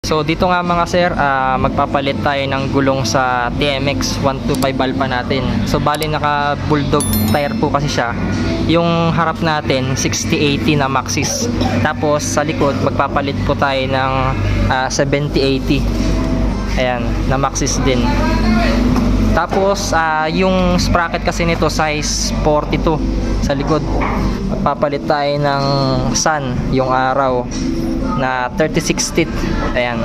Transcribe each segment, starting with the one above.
So dito nga mga sir, magpapalit tayo ng gulong sa TMX 125 Alpha natin. So bali naka bulldog tire po kasi siya. Yung harap natin 6080 na Maxxis. Tapos sa likod magpapalit po tayo ng 7080. Ayan, na Maxxis din. Tapos yung sprocket kasi nito size 42 sa likod. Magpapalit tayo ng sun, yung araw, na 36 teeth. Ayan.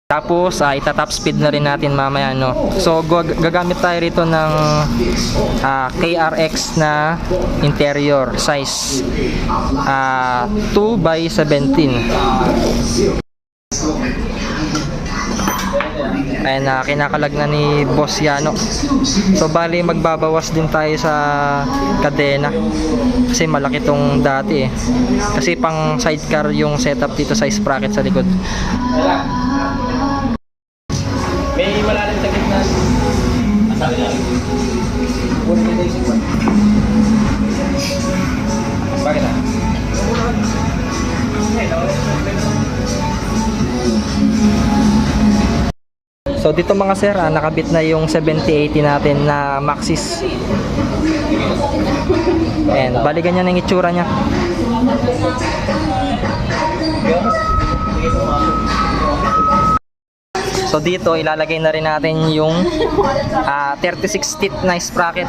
Tapos itatop speed na rin natin mamaya, no. So gagamit tayo rito ng KRX na interior size 2x17. Ayan, kinakalag na ni Boss Yano. So bali magbabawas din tayo sa kadena kasi malaki tong dati eh. Kasi pang sidecar yung setup dito sa sprocket sa likod. May malalim sa gitna. Asal yan. Bakit ah? So dito mga sir, nakabit na yung 7080 natin na Maxxis. Ayan, bali ganyan ang itsura nya. So dito ilalagay na rin natin yung 36 teeth na sprocket.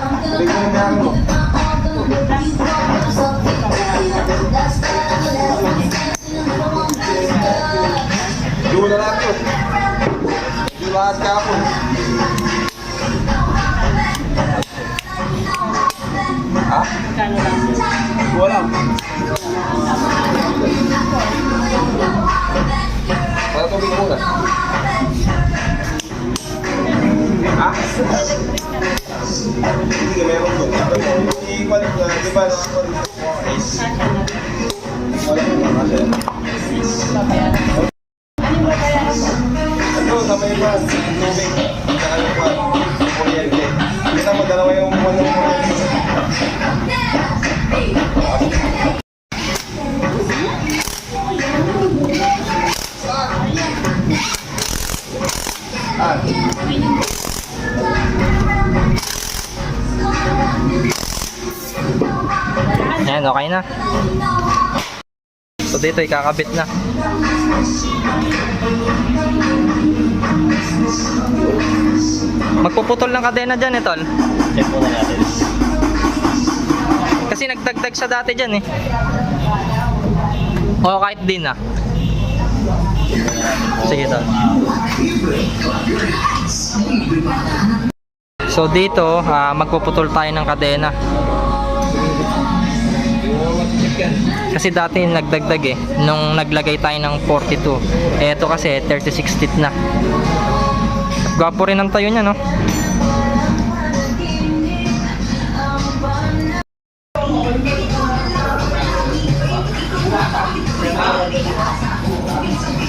Dua na lang yun. Lahat kapon. Ha? Wala. Para tubig muna. Ha? Hindi ka meron doon. I-balik na, di ba? Wala mo kasi. Ano, sabay ba? Tubig. Saka yung pa. Kuryente. Isa magdalawa yung ano. Ayan, okay na. So dito ikakabit na. Magpuputol ng kadena dyan tol. Check muna natin. Kasi nagdagdag sa dati dyan eh. O kahit din ah. Sige tol. So dito magpuputol tayo ng kadena. Kasi dati nagdagdag eh nung naglagay tayo ng 42. Eto kasi 36 teeth na. Gwapo rin ang tayo niya, no?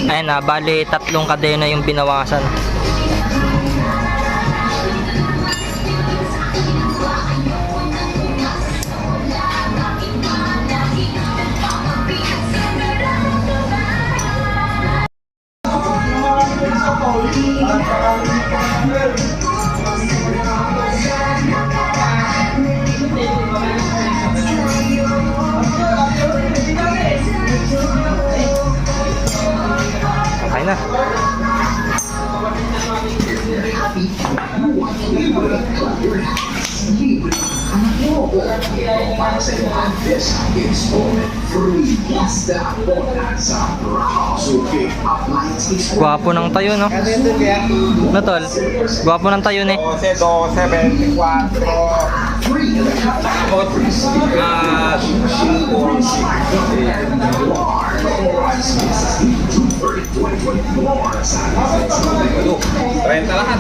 Ayan na, bali 3 kadena yung binawasan. Okay na. Para sa iyo ang best installment free basta sa Suki Appliance. Gwapo ng tayo, no? No, tol? Gwapo ng tayo, ne? 12, 30 lahat.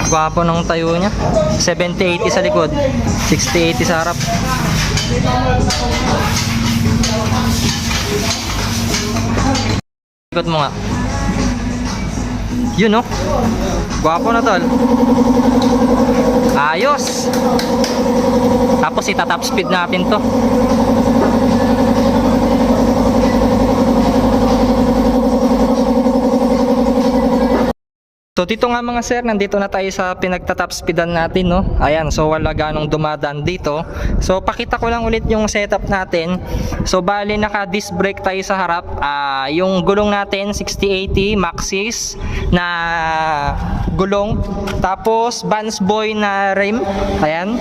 Gwapo ng tayo niya. 70-80 sa likod, 60-80 sa harap. Ikot mo nga. Yun, no? Gwapo na tol. Ayos. Tapos itatop speed natin to. So dito nga mga sir, nandito na tayo sa pinagtatop speedan natin, no? Ayan, so wala ganong dumadaan dito. So pakita ko lang ulit yung setup natin. So bali naka disc brake tayo sa harap. Yung gulong natin 6080 Maxxis na gulong. Tapos Vans Boy na rim. Ayan.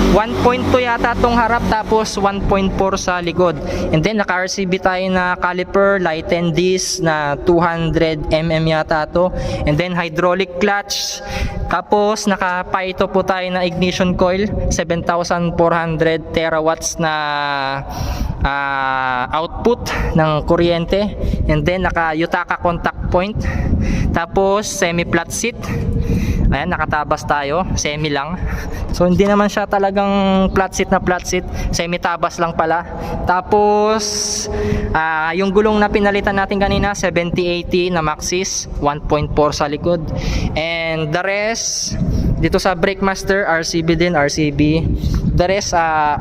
1.2 yata tong harap, tapos 1.4 sa likod. And then naka RCB tayo na caliper, lighten disc na 200mm yata to. And then hydraulic clutch. Tapos naka Pyto po tayo na ignition coil, 7,400 terawatts na output ng kuryente. And then naka Yutaka contact point. Tapos semi flat seat. Ayan, nakatabas tayo, semi lang. So hindi naman siya talagang flat seat na flat seat, semi tabas lang pala. Tapos yung gulong na pinalitan natin kanina 7080 na Maxxis, 1.4 sa likod. And the rest dito sa Brake Master, RCB din, RCB. The rest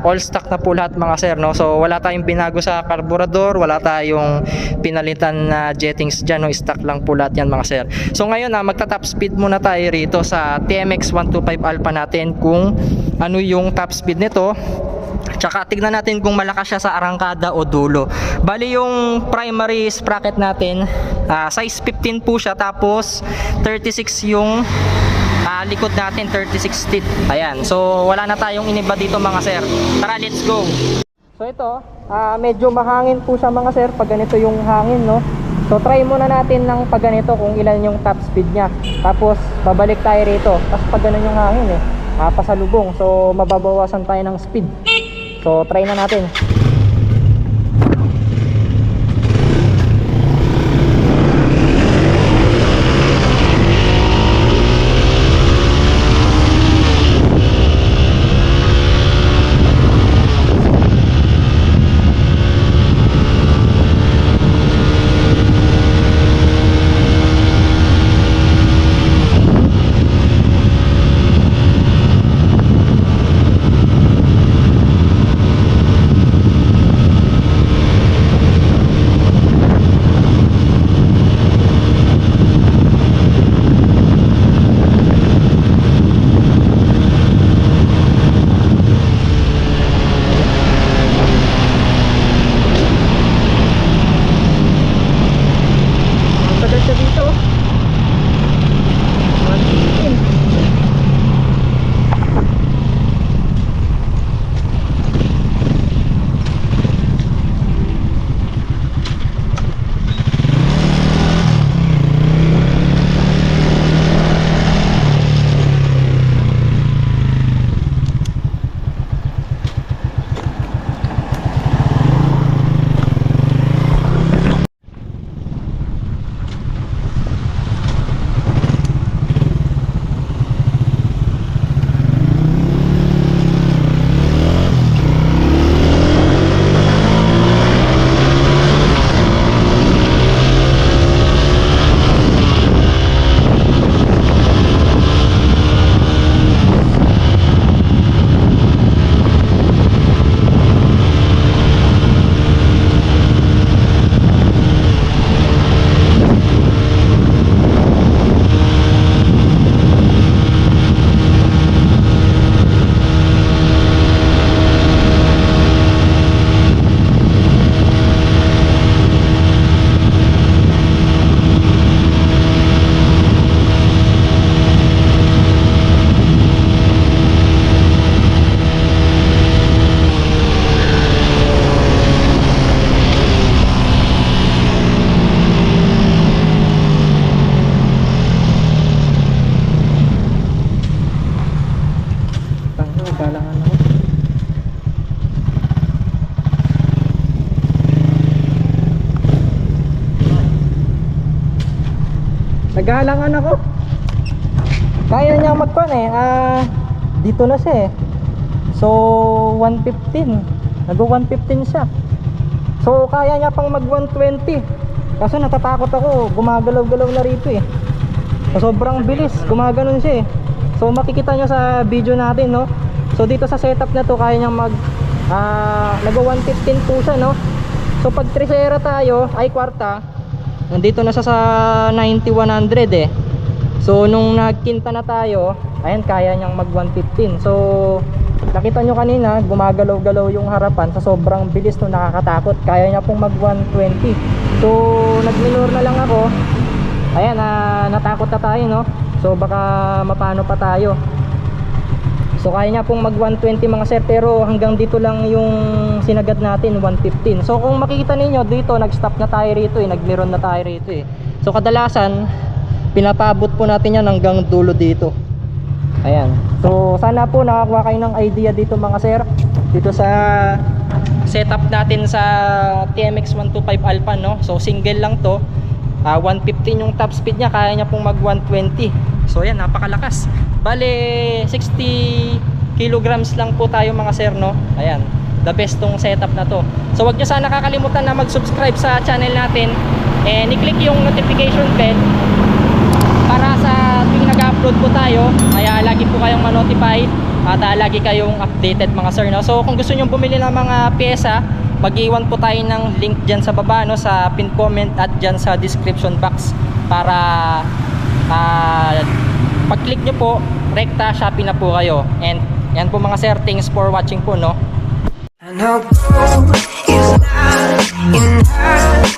all stock na po lahat mga sir, no? So wala tayong binago sa carburetor, wala tayong pinalitan na jettings dyan, no? Stock lang po lahat yan mga sir. So ngayon magta-top speed muna tayo rito sa TMX 125 Alpha natin kung ano yung top speed nito. Tsaka tignan natin kung malakas siya sa arangkada o dulo. Bali yung primary sprocket natin, size 15 po siya, tapos 36 yung likod natin, 36 teeth. Ayan, so wala na tayong iniba dito mga sir. Tara, let's go. So ito, medyo mahangin po siya mga sir pag ganito yung hangin, no? So try muna natin ng pag ganito kung ilan yung top speed nya. Tapos babalik tayo rito. Tapos pag ganun yung hangin pasalubong, so mababawasan tayo ng speed. So try na natin. Naghahalangan ako. Kaya niya magpan dito na siya So 115. Nag-115 siya. So kaya niya pang mag 120. Kaso natatakot ako, gumagalaw-galaw na rito So, sobrang bilis, gumaganon siya So makikita nyo sa video natin, no? So dito sa setup na to, kaya niyang nag 115 po siya, no? So pag tresera tayo, ay kwarta, nandito na siya sa 90-100 eh. So nung nagkinta na tayo, ayan, kaya niyang mag 115. So nakita nyo kanina, gumagalaw-galaw yung harapan sa sobrang bilis, no, nakakatakot. Kaya niya pong mag 120. So nag-minor na lang ako. Ayan, natakot na tayo, no. So baka mapano pa tayo. So kaya niya pong mag 120 mga sir, pero hanggang dito lang yung sinagad natin, 115. So kung makikita ninyo dito, nag-stop na tayo rito eh, nag-miron na tayo rito eh. So kadalasan pinapabot po natin yan hanggang dulo dito. Ayan. So sana po nakakuha kayo ng idea dito mga sir, dito sa setup natin sa TMX 125 Alpha, no. So single lang to, 115 yung top speed niya, kaya niya pong mag 120. So ayan, napakalakas. Bale 60 kilograms lang po tayo mga sir, no. Ayan, the best tong setup na to. So wag niyo sana kakalimutan na mag-subscribe sa channel natin and i-click yung notification bell para sa tuwing nag-upload po tayo, kaya lagi po kayong ma-notify at lagi kayong updated mga sir, no? So kung gusto nyo bumili ng mga pyesa, mag-iwan po tayo ng link dyan sa baba, no, sa pin comment at dyan sa description box para pag-click nyo po, rekta Shopee na po kayo. And yan po mga sir, thanks for watching po, no. I know gold is not enough.